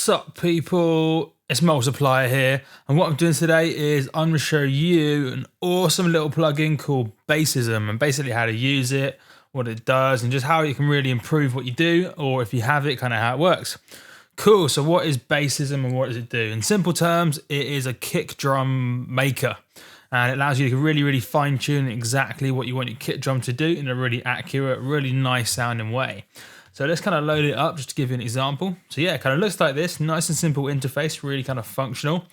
What's up, people? It's Multiplier here, and what I'm doing today is I'm going to show you an awesome little plugin called BazzISM, and basically how to use it, what it does, and just how you can really improve what you do, or if you have it, kind of how it works. Cool, so what is BazzISM and what does it do? In simple terms, it is a kick drum maker, and it allows you to really fine tune exactly what you want your kick drum to do in a really accurate, really nice sounding way. So let's kind of load it up just to give you an example. So yeah, it kind of looks like this, nice and simple interface, really kind of functional.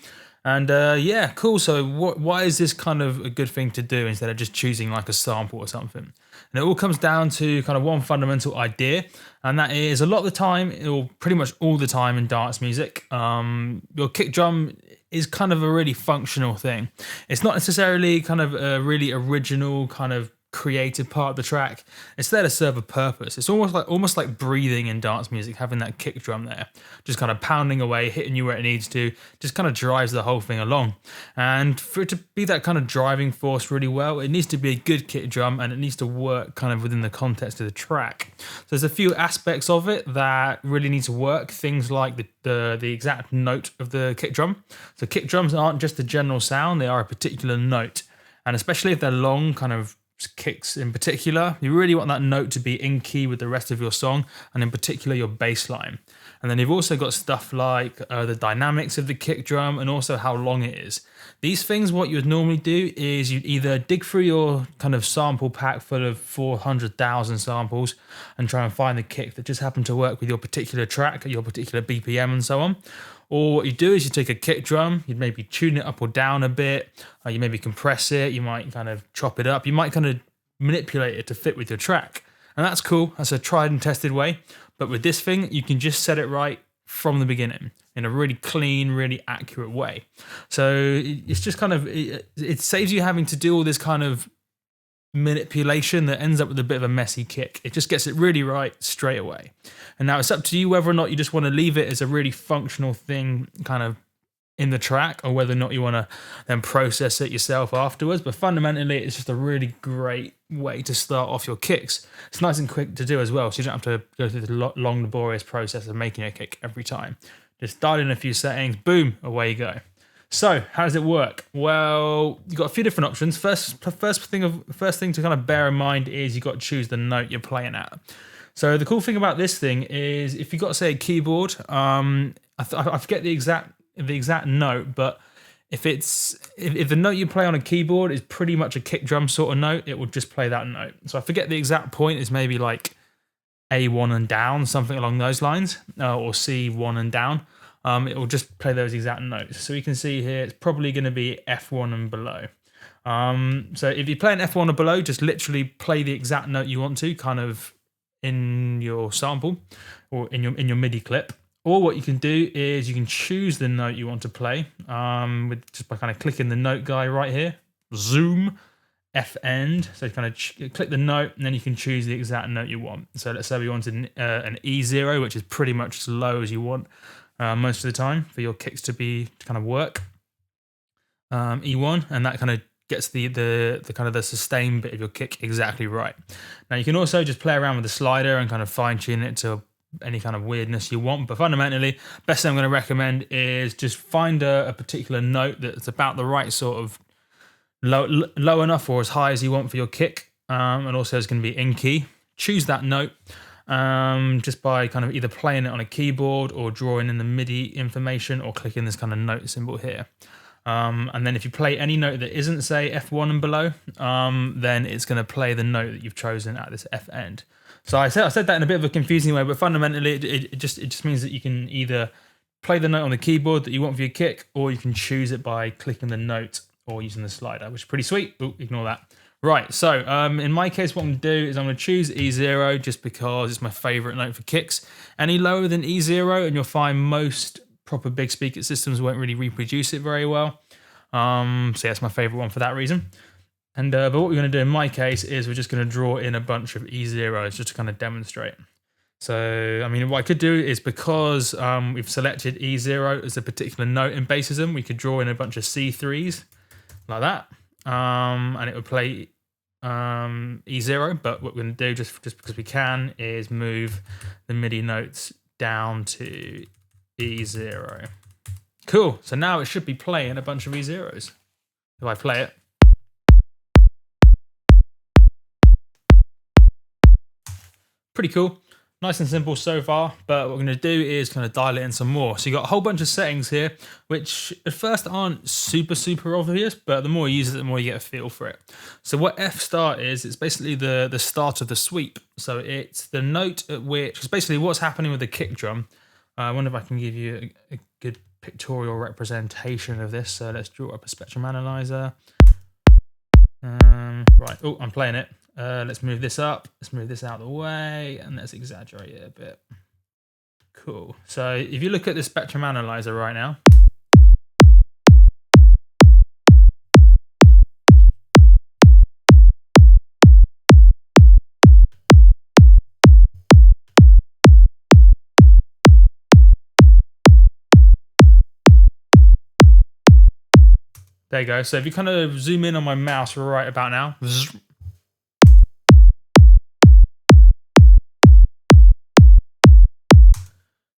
And yeah, cool. So why is this kind of a good thing to do instead of just choosing like a sample or something? And it all comes down to kind of one fundamental idea, and that is a lot of the time, or pretty much all the time in dance music, your kick drum is kind of a really functional thing. It's not necessarily kind of a really original kind of creative part of the track. It's there to serve a purpose. It's almost like breathing in dance music, having that kick drum there, just kind of pounding away, hitting you where it needs to, just kind of drives the whole thing along. And for it to be that kind of driving force really well, it needs to be a good kick drum, and it needs to work kind of within the context of the track. So there's a few aspects of it that really need to work, things like the exact note of the kick drum. So kick drums aren't just a general sound, they are a particular note. And especially if they're long, kind of kicks in particular, you really want that note to be in key with the rest of your song, and in particular your bass line. And then you've also got stuff like the dynamics of the kick drum, and also how long it is. These things, what you would normally do is you'd either dig through your kind of sample pack full of 400,000 samples and try and find the kick that just happen to work with your particular track, your particular BPM and so on. Or what you do is you take a kick drum, you'd maybe tune it up or down a bit, you maybe compress it, you might kind of chop it up, you might kind of manipulate it to fit with your track. And that's cool, that's a tried and tested way. But with this thing, you can just set it right from the beginning in a really clean, really accurate way. So it's just kind of, it saves you having to do all this kind of manipulation that ends up with a bit of a messy kick. It just gets it really right straight away. And now it's up to you whether or not you just want to leave it as a really functional thing kind of in the track, or whether or not you want to then process it yourself afterwards. But fundamentally, it's just a really great way to start off your kicks. It's nice and quick to do as well, so you don't have to go through the long, laborious process of making a kick every time. Just dial in a few settings, boom, away you go. So how does it work? Well, you've got a few different options. First thing to kind of bear in mind is you've got to choose the note you're playing at. So the cool thing about this thing is if you've got, say, a keyboard, I forget the exact note, but if the note you play on a keyboard is pretty much a kick drum sort of note, it will just play that note. So I forget the exact point, is maybe like A1 and down, something along those lines, or C1 and down. It will just play those exact notes. So you can see here, it's probably going to be F1 and below. So if you play an F1 or below, just literally play the exact note you want to, kind of in your sample or in your MIDI clip. Or what you can do is you can choose the note you want to play just by kind of clicking the note guy right here, zoom, F end. So you kind of click the note, and then you can choose the exact note you want. So let's say we wanted an E0, which is pretty much as low as you want most of the time for your kicks to kind of work. E1, and that kind of gets the kind of the sustain bit of your kick exactly right. Now you can also just play around with the slider and kind of fine tune it to any kind of weirdness you want. But fundamentally, best thing I'm going to recommend is just find a particular note that's about the right sort of low enough or as high as you want for your kick, and also it's going to be in key. Choose that note just by kind of either playing it on a keyboard or drawing in the MIDI information or clicking this kind of note symbol here. And then if you play any note that isn't, say, F1 and below, then it's going to play the note that you've chosen at this F end. So I said that in a bit of a confusing way, but fundamentally it just means that you can either play the note on the keyboard that you want for your kick, or you can choose it by clicking the note or using the slider, which is pretty sweet. Ooh, ignore that. Right, so in my case, what I'm going to do is I'm going to choose E0 just because it's my favorite note for kicks. Any lower than E0 and you'll find most proper big speaker systems won't really reproduce it very well. So yeah, that's my favorite one for that reason. And but what we're going to do in my case is we're just going to draw in a bunch of E0s just to kind of demonstrate. So, I mean, what I could do is, because we've selected E0 as a particular note in BazzISM, we could draw in a bunch of C3s like that. And it would play E0, but what we're going to do, just because we can, is move the MIDI notes down to E0. Cool. So now it should be playing a bunch of E0s. If I play it. Pretty cool. Nice and simple so far, but what we're going to do is kind of dial it in some more. So you got a whole bunch of settings here, which at first aren't super obvious, but the more you use it, the more you get a feel for it. So what F start is, it's basically the start of the sweep. So it's the note at which, it's basically what's happening with the kick drum. I wonder if I can give you a good pictorial representation of this. So let's draw up a spectrum analyzer. Right, oh, I'm playing it. Let's move this up. Let's move this out of the way, and let's exaggerate it a bit. Cool. So if you look at the spectrum analyzer right now, there you go. So if you kind of zoom in on my mouse right about now,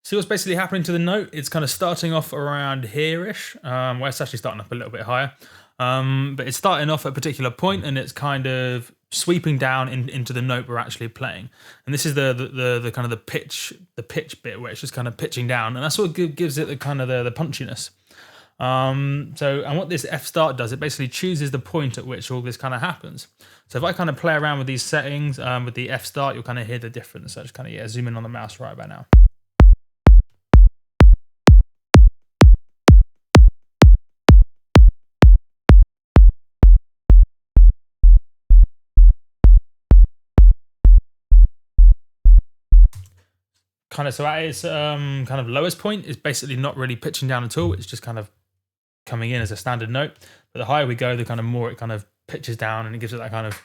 see what's basically happening to the note? It's kind of starting off around here-ish. Well, it's actually starting up a little bit higher. But it's starting off at a particular point and it's kind of sweeping down into the note we're actually playing. And this is the kind of the pitch bit where it's just kind of pitching down. And that's what gives it the kind of the punchiness. And what this F start does, it basically chooses the point at which all this kind of happens. So if I kind of play around with these settings, with the F start, you'll kind of hear the difference. So just kind of, zoom in on the mouse right about now. Kind of, so at its kind of lowest point, is basically not really pitching down at all. It's just kind of coming in as a standard note. But the higher we go, the kind of more it kind of pitches down, and it gives it that kind of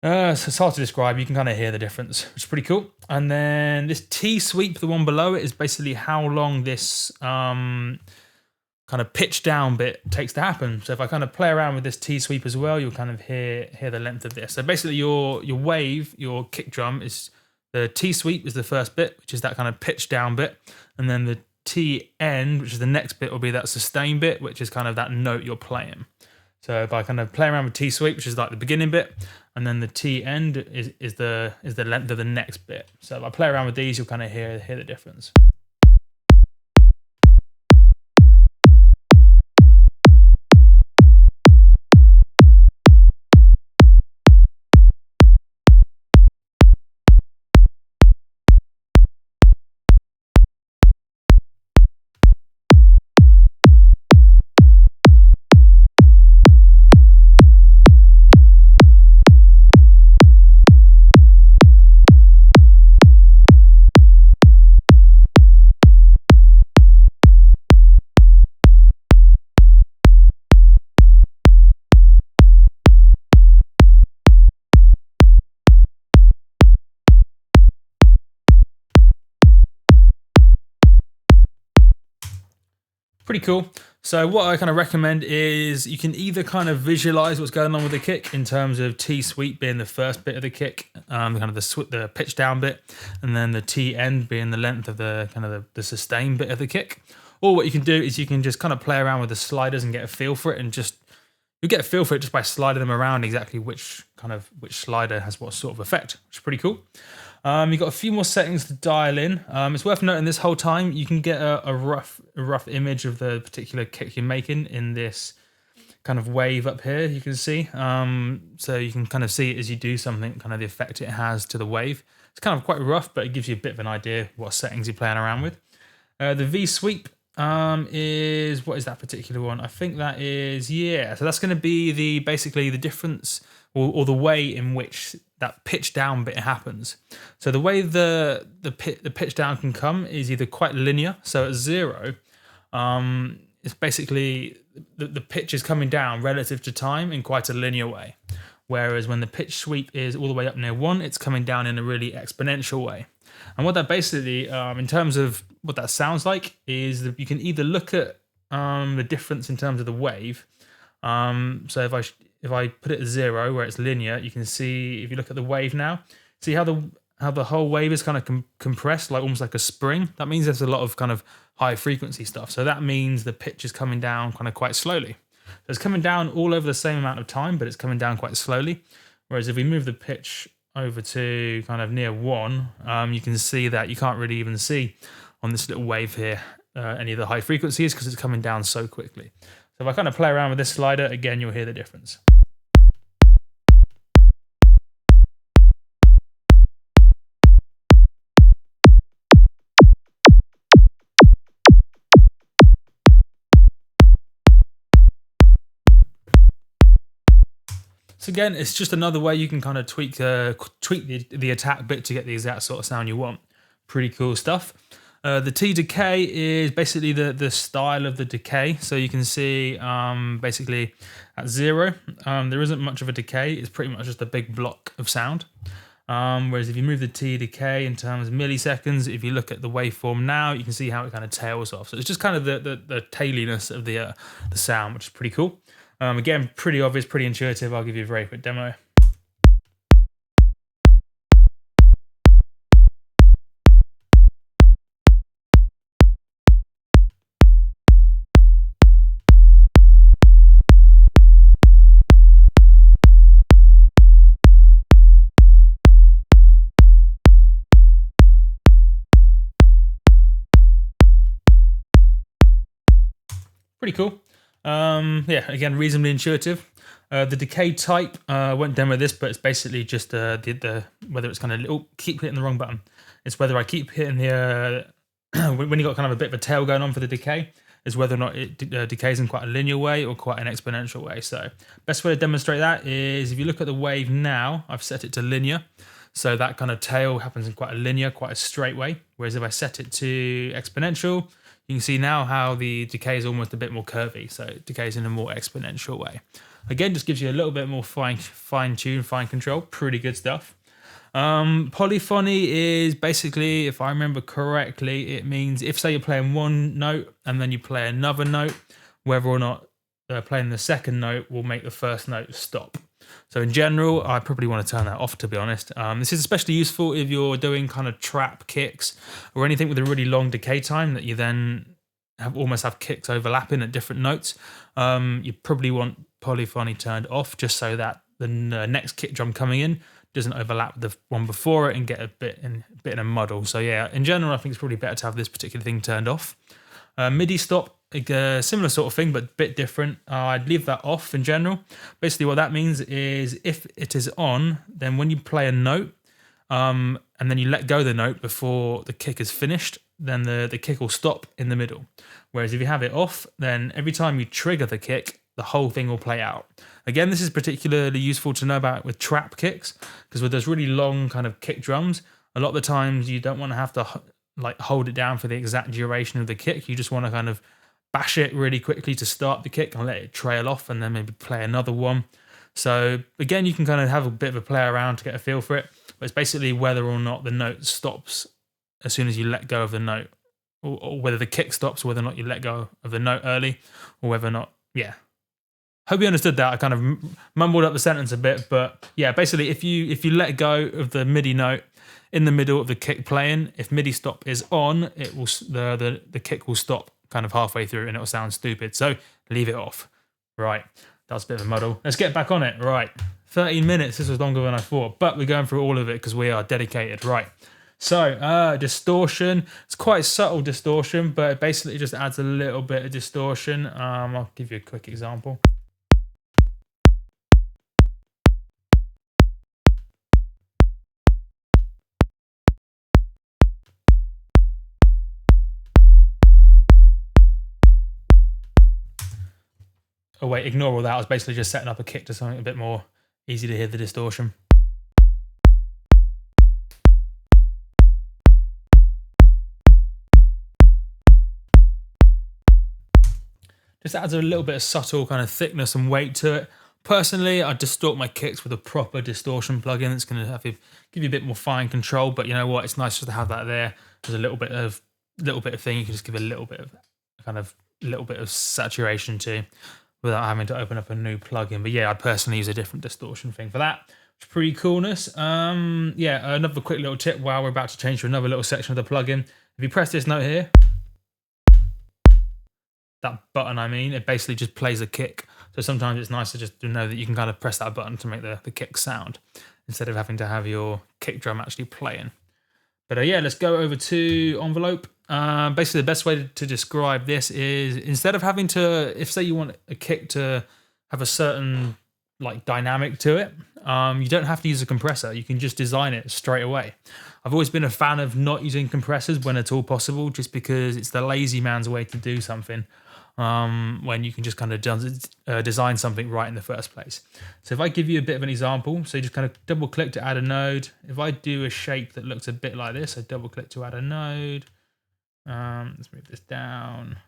so it's hard to describe. You can kind of hear the difference, which is pretty cool. And then this T sweep, the one below it, is basically how long this kind of pitch down bit takes to happen. So if I kind of play around with this T sweep as well, you'll kind of hear the length of this. So basically your wave, your kick drum, is the T sweep is the first bit, which is that kind of pitch down bit. And then the T end, which is the next bit, will be that sustain bit, which is kind of that note you're playing. So if I kind of play around with T sweep, which is like the beginning bit, and then the T end is the length of the next bit. So if I play around with these, you'll kind of hear the difference. Pretty cool. So what I kind of recommend is you can either kind of visualize what's going on with the kick in terms of T sweep being the first bit of the kick, kind of the pitch down bit, and then the T end being the length of the kind of the sustain bit of the kick. Or what you can do is you can just kind of play around with the sliders and get a feel for it, and you get a feel for it just by sliding them around exactly which slider has what sort of effect, which is pretty cool. You've got a few more settings to dial in. It's worth noting this whole time you can get a rough image of the particular kick you're making in this kind of wave up here, you can see. So you can kind of see it as you do something, kind of the effect it has to the wave. It's kind of quite rough, but it gives you a bit of an idea what settings you're playing around with. The V sweep is, what is that particular one? I think that is, so that's going to be basically the difference or the way in which that pitch down bit happens. So the way the pitch down can come is either quite linear. So at 0, it's basically the pitch is coming down relative to time in quite a linear way. Whereas when the pitch sweep is all the way up near 1, it's coming down in a really exponential way. And what that basically, in terms of what that sounds like, is that you can either look at the difference in terms of the wave. So if I put it at 0 where it's linear, you can see, if you look at the wave now, see how how the whole wave is kind of compressed, like almost like a spring. That means there's a lot of kind of high frequency stuff. So that means the pitch is coming down kind of quite slowly. So it's coming down all over the same amount of time, but it's coming down quite slowly. Whereas if we move the pitch over to kind of near 1, you can see that you can't really even see on this little wave here any of the high frequencies because it's coming down so quickly. So if I kind of play around with this slider, again, you'll hear the difference. So again, it's just another way you can kind of tweak the attack bit to get the exact sort of sound you want. Pretty cool stuff. The T decay is basically the style of the decay. So you can see basically at 0, there isn't much of a decay. It's pretty much just a big block of sound. Whereas if you move the T decay in terms of milliseconds, if you look at the waveform now, you can see how it kind of tails off. So it's just kind of the tailiness of the sound, which is pretty cool. Again, pretty obvious, pretty intuitive. I'll give you a very quick demo. Pretty cool. Yeah, again, reasonably intuitive. The decay type, I won't demo this, but it's basically just the whether it's kind of keep hitting the wrong button. It's whether I keep hitting the when you got kind of a bit of a tail going on for the decay, is whether or not it decays in quite a linear way or quite an exponential way. So best way to demonstrate that is if you look at the wave now, I've set it to linear. So that kind of tail happens in quite a linear, quite a straight way. Whereas if I set it to exponential, you can see now how the decay is almost a bit more curvy. So it decays in a more exponential way. Again, just gives you a little bit more fine tune, fine control. Pretty good stuff. Polyphony is basically, if I remember correctly, it means if, say, you're playing one note and then you play another note, whether or not playing the second note will make the first note stop. So in general, I probably want to turn that off, to be honest. This is especially useful if you're doing kind of trap kicks or anything with a really long decay time that you then almost have kicks overlapping at different notes. You probably want polyphony turned off just so that the next kick drum coming in doesn't overlap the one before it and get a bit in a muddle. So yeah, in general, I think it's probably better to have this particular thing turned off. MIDI stop, similar sort of thing, but a bit different. I'd leave that off in general. Basically what that means is if it is on, then when you play a note and then you let go of the note before the kick is finished, then the kick will stop in the middle. Whereas if you have it off, then every time you trigger the kick, the whole thing will play out. Again, this is particularly useful to know about with trap kicks, because with those really long kind of kick drums, a lot of the times you don't want to have to like hold it down for the exact duration of the kick. You just want to kind of bash it really quickly to start the kick and let it trail off and then maybe play another one. So again, you can kind of have a bit of a play around to get a feel for it, but it's basically whether or not the note stops as soon as you let go of the note, or whether the kick stops, whether or not you let go of the note early, or whether or not, yeah. Hope you understood that. I kind of mumbled up the sentence a bit, but yeah, basically if you let go of the MIDI note in the middle of the kick playing, if MIDI stop is on, it will the kick will stop kind of halfway through and it'll sound stupid. So leave it off. Right, that was a bit of a muddle. Let's get back on it. Right, 13 minutes. This was longer than I thought, but we're going through all of it because we are dedicated. Right. So distortion. It's quite subtle distortion, but it basically just adds a little bit of distortion. I'll give you a quick example. Oh wait, ignore all that. I was basically just setting up a kick to something a bit more easy to hear the distortion. Just adds a little bit of subtle kind of thickness and weight to it. Personally, I distort my kicks with a proper distortion plugin that's going to give you a bit more fine control. But you know what? It's nice just to have that there. There's a little bit of thing you can just give a little bit of saturation to, without having to open up a new plugin. But yeah, I personally use a different distortion thing for that. Pretty coolness. Yeah, another quick little tip while we're about to change to another little section of the plugin. If you press this note here, that button, I mean, it basically just plays a kick. So sometimes it's nice to just know that you can kind of press that button to make the kick sound instead of having to have your kick drum actually playing. But yeah, let's go over to envelope. Basically, the best way to describe this is instead of having to, if say you want a kick to have a certain like dynamic to it, you don't have to use a compressor. You can just design it straight away. I've always been a fan of not using compressors when at all possible, just because it's the lazy man's way to do something. When you can just kind of design something right in the first place. So if I give you a bit of an example, so you just kind of double click to add a node. If I do a shape that looks a bit like this, I double click to add a node. Let's move this down.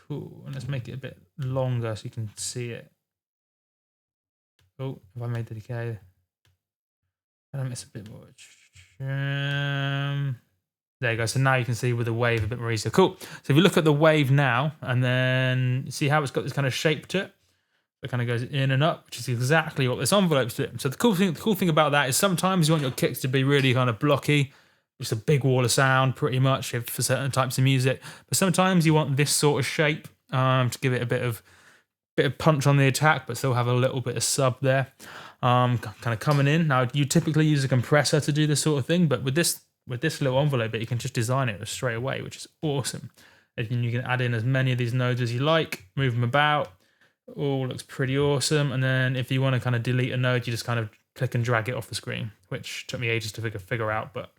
Cool, and let's make it a bit longer so you can see it. Oh, if I made the decay, I don't miss a bit more. There you go. So now you can see with the wave a bit more easier. Cool. So if you look at the wave now and then see how it's got this kind of shape to it, it kind of goes in and up, which is exactly what this envelope's doing. So the cool thing about that is sometimes you want your kicks to be really kind of blocky, just a big wall of sound pretty much for certain types of music. But sometimes you want this sort of shape to give it a bit of punch on the attack, but still have a little bit of sub there, kind of coming in. Now you typically use a compressor to do this sort of thing, but with this little envelope bit, you can just design it straight away, which is awesome. And you can add in as many of these nodes as you like, move them about. All looks pretty awesome. And then if you want to kind of delete a node, you just kind of click and drag it off the screen, which took me ages to figure out, but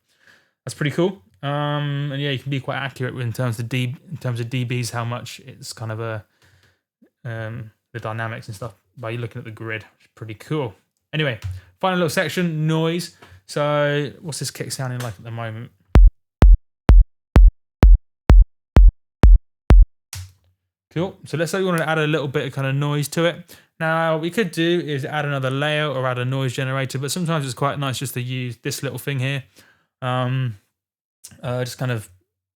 that's pretty cool. And yeah, you can be quite accurate in terms of dBs, how much it's kind of the dynamics and stuff by looking at the grid, which is pretty cool. Anyway, final little section, noise. So what's this kick sounding like at the moment? Cool. So let's say we want to add a little bit of kind of noise to it. Now, what we could do is add another layer or add a noise generator, but sometimes it's quite nice just to use this little thing here. Just kind of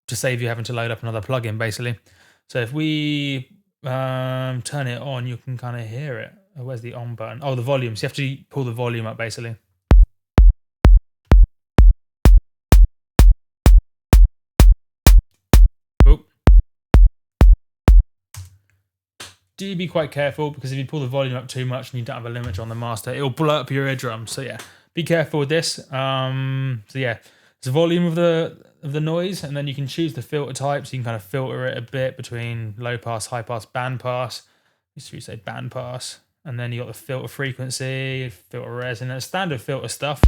to save you having to load up another plugin, basically. So if we turn it on, you can kind of hear it. Oh, where's the on button? Oh, the volume. So you have to pull the volume up, basically. Do be quite careful, because if you pull the volume up too much and you don't have a limiter on the master, it'll blow up your eardrum. So yeah, be careful with this. So yeah, it's the volume of the noise, and then you can choose the filter type. So you can kind of filter it a bit between low pass, high pass, band pass. Should we say band pass? And then you got the filter frequency, filter resonance, standard filter stuff.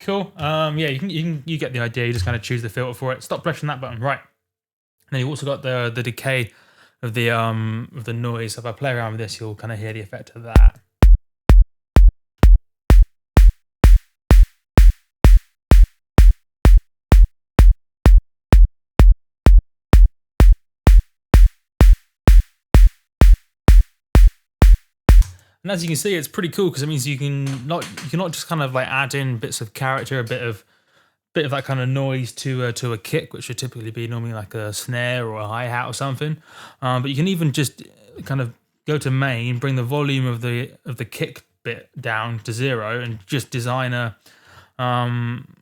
Cool. Yeah, you get the idea. You just kind of choose the filter for it. Stop pressing that button. Right. And then you've also got the decay of the noise. So if I play around with this, you'll kind of hear the effect of that. And as you can see, it's pretty cool, because it means you can not just kind of like add in bits of character, a bit of that kind of noise to a kick, which would typically be normally like a snare or a hi-hat or something. But you can even just kind of go to main, bring the volume of the kick bit down to 0, and just design a kind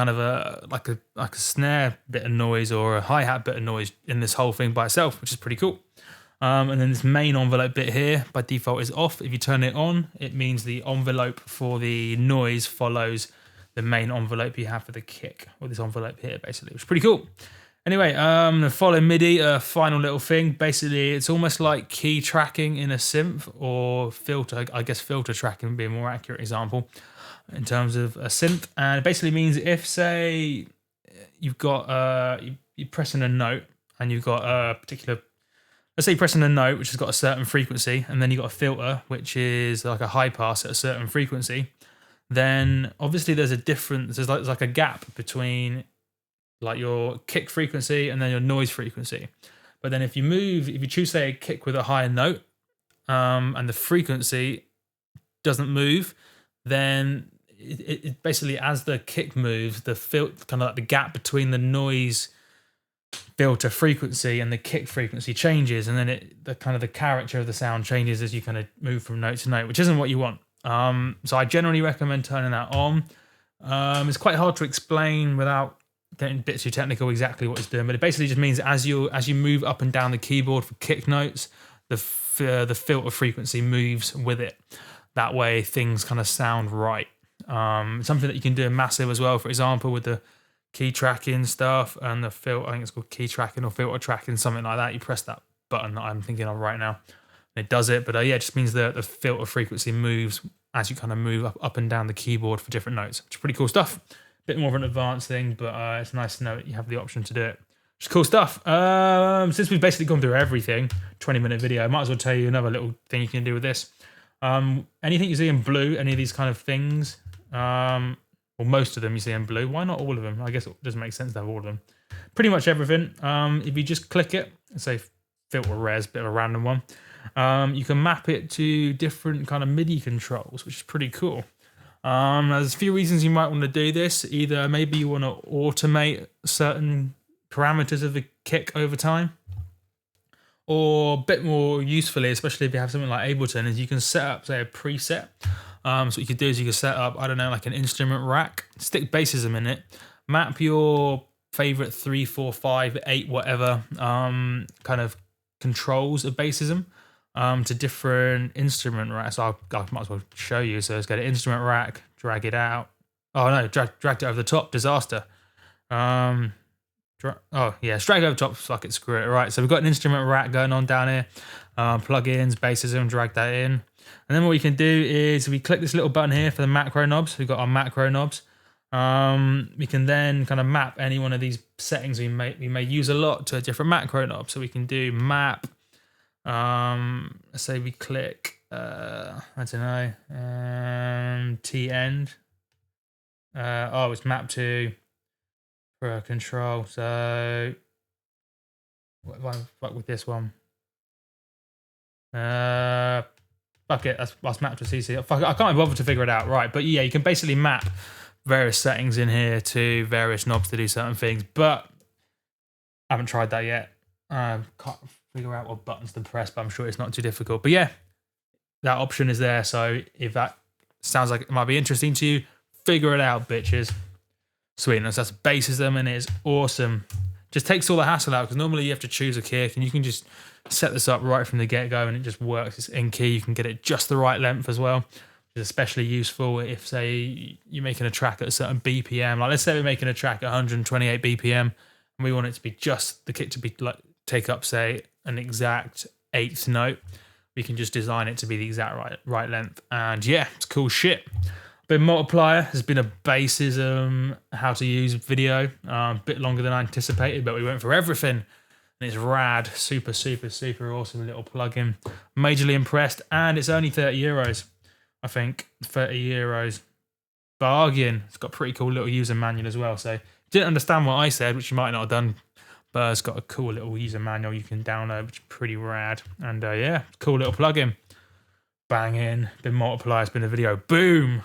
of like a snare bit of noise or a hi-hat bit of noise in this whole thing by itself, which is pretty cool. And then this main envelope bit here by default is off. If you turn it on, it means the envelope for the noise follows the main envelope you have for the kick, or this envelope here, basically, which is pretty cool. Anyway, follow MIDI, final little thing. Basically, it's almost like key tracking in a synth, or filter, I guess filter tracking would be a more accurate example in terms of a synth. And it basically means if, say, you've got, you're pressing a note and you've got a particular, let's say you're pressing a note which has got a certain frequency, and then you've got a filter which is like a high pass at a certain frequency, then obviously there's a difference, there's like a gap between like your kick frequency and then your noise frequency. But then if you choose, say, a kick with a higher note, and the frequency doesn't move, then it basically, as the kick moves, the kind of like the gap between the noise filter frequency and the kick frequency changes, and then the character of the sound changes as you kind of move from note to note, which isn't what you want. So I generally recommend turning that on. It's quite hard to explain without getting a bit too technical exactly what it's doing, but it basically just means as you move up and down the keyboard for kick notes, the filter frequency moves with it. That way things kind of sound right. Something that you can do in Massive as well, for example, with the key tracking stuff and the filter, I think it's called key tracking or filter tracking, something like that. You press that button that I'm thinking of right now, and it does it. But yeah, it just means the filter frequency moves as you kind of move up and down the keyboard for different notes, which is pretty cool stuff. Bit more of an advanced thing, but it's nice to know that you have the option to do it, which is cool stuff. Since we've basically gone through everything, 20-minute video, I might as well tell you another little thing you can do with this. Anything you see in blue, any of these kind of things, or most of them you see in blue. Why not all of them? I guess it doesn't make sense to have all of them. Pretty much everything. If you just click it, say filter res, bit of a random one, you can map it to different kind of MIDI controls, which is pretty cool. There's a few reasons you might want to do this. Either maybe you want to automate certain parameters of the kick over time, or a bit more usefully, especially if you have something like Ableton, is you can set up, say, a preset. So what you could do is you could set up, I don't know, like an instrument rack, stick BazzISM in it, map your favorite 3, 4, 5, 8, whatever kind of controls of BazzISM to different instrument racks. So I might as well show you. So let's get an instrument rack, drag it out. Oh no, dragged it over the top, disaster. Oh yeah, drag it over the top, fuck it, screw it. All right, so we've got an instrument rack going on down here. Plugins, BazzISM, drag that in. And then what we can do is we click this little button here for the macro knobs. We've got our macro knobs. We can then kind of map any one of these settings we may use a lot to a different macro knob. So we can do map. Let's say we click, I don't know, T end. It's mapped to for a control. So what if I fuck with this one? Fuck it, that's mapped to CC. Fuck it, I can't bother to figure it out. Right, but yeah, you can basically map various settings in here to various knobs to do certain things, but I haven't tried that yet. Can't figure out what buttons to press, but I'm sure it's not too difficult. But yeah, that option is there. So if that sounds like it might be interesting to you, figure it out, bitches. Sweetness, that's BazzISM and it's awesome. Just takes all the hassle out, because normally you have to choose a kick and you can just set this up right from the get-go and it just works. It's in key. You can get it just the right length as well, which is especially useful if, say, you're making a track at a certain BPM. Like, let's say we're making a track at 128 BPM and we want it to be just the kick to be like take up, say, an exact 8th note. We can just design it to be the exact right length. And yeah, it's cool shit. But Multiplier has been a BazzISM how to use video, a bit longer than I anticipated, but we went for everything. And it's rad, super, super, super awesome little plugin. Majorly impressed, and it's only €30, I think. €30. Bargain. It's got a pretty cool little user manual as well. So didn't understand what I said, which you might not have done, but it's got a cool little user manual you can download, which is pretty rad. And yeah, cool little plugin. Banging. Been Multiplier, it's been a video. Boom.